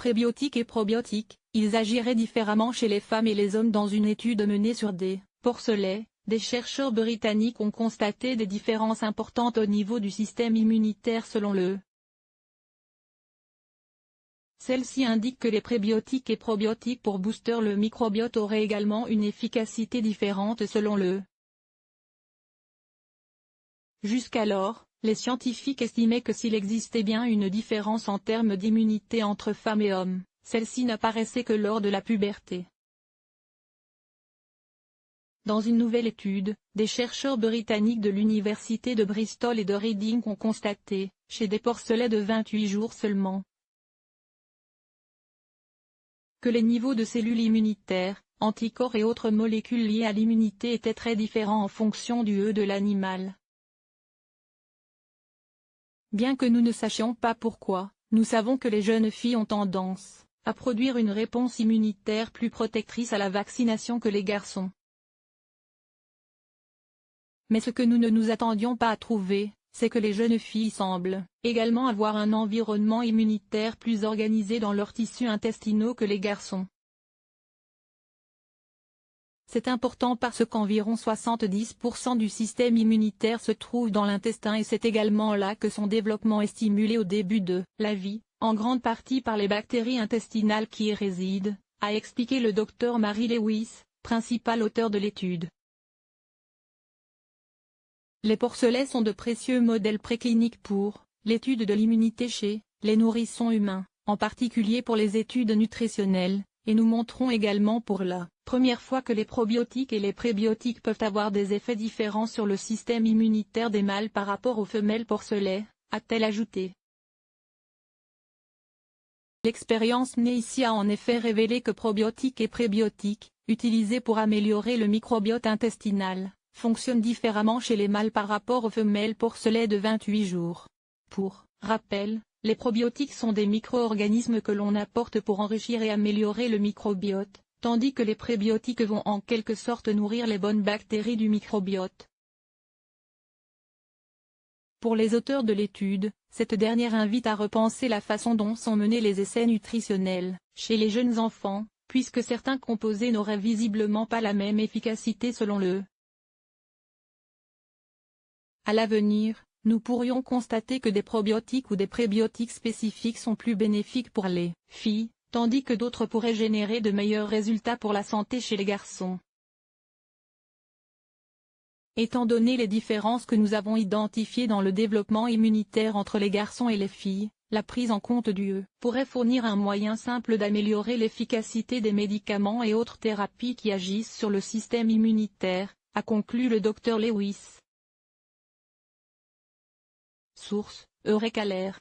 prébiotiques et probiotiques, ils agiraient différemment chez les femmes et les hommes. Dans une étude menée sur des porcelets, des chercheurs britanniques ont constaté des différences importantes au niveau du système immunitaire selon le. Celle-ci indique que les prébiotiques et probiotiques pour booster le microbiote auraient également une efficacité différente selon le. Jusqu'alors, les scientifiques estimaient que s'il existait bien une différence en termes d'immunité entre femmes et hommes, celle-ci n'apparaissait que lors de la puberté. Dans une nouvelle étude, des chercheurs britanniques de l'université de Bristol et de Reading ont constaté, chez des porcelets de 28 jours seulement, que les niveaux de cellules immunitaires, anticorps et autres molécules liées à l'immunité étaient très différents en fonction du de l'animal. Bien que nous ne sachions pas pourquoi, nous savons que les jeunes filles ont tendance à produire une réponse immunitaire plus protectrice à la vaccination que les garçons. Mais ce que nous ne nous attendions pas à trouver, c'est que les jeunes filles semblent également avoir un environnement immunitaire plus organisé dans leurs tissus intestinaux que les garçons. C'est important parce qu'environ 70% du système immunitaire se trouve dans l'intestin et c'est également là que son développement est stimulé au début de la vie, en grande partie par les bactéries intestinales qui y résident, a expliqué le Dr Mary Lewis, principal auteur de l'étude. Les porcelets sont de précieux modèles précliniques pour l'étude de l'immunité chez les nourrissons humains, en particulier pour les études nutritionnelles, et nous montrons également pour la première fois que les probiotiques et les prébiotiques peuvent avoir des effets différents sur le système immunitaire des mâles par rapport aux femelles porcelets, a-t-elle ajouté. L'expérience menée ici a en effet révélé que probiotiques et prébiotiques, utilisés pour améliorer le microbiote intestinal, fonctionnent différemment chez les mâles par rapport aux femelles porcelets de 28 jours. Pour rappel, les probiotiques sont des micro-organismes que l'on apporte pour enrichir et améliorer le microbiote, tandis que les prébiotiques vont en quelque sorte nourrir les bonnes bactéries du microbiote. Pour les auteurs de l'étude, cette dernière invite à repenser la façon dont sont menés les essais nutritionnels chez les jeunes enfants, puisque certains composés n'auraient visiblement pas la même efficacité selon le. À l'avenir, nous pourrions constater que des probiotiques ou des prébiotiques spécifiques sont plus bénéfiques pour les filles, tandis que d'autres pourraient générer de meilleurs résultats pour la santé chez les garçons. Étant donné les différences que nous avons identifiées dans le développement immunitaire entre les garçons et les filles, la prise en compte du pourrait fournir un moyen simple d'améliorer l'efficacité des médicaments et autres thérapies qui agissent sur le système immunitaire, a conclu le Dr Lewis. Source: Eureka Alert.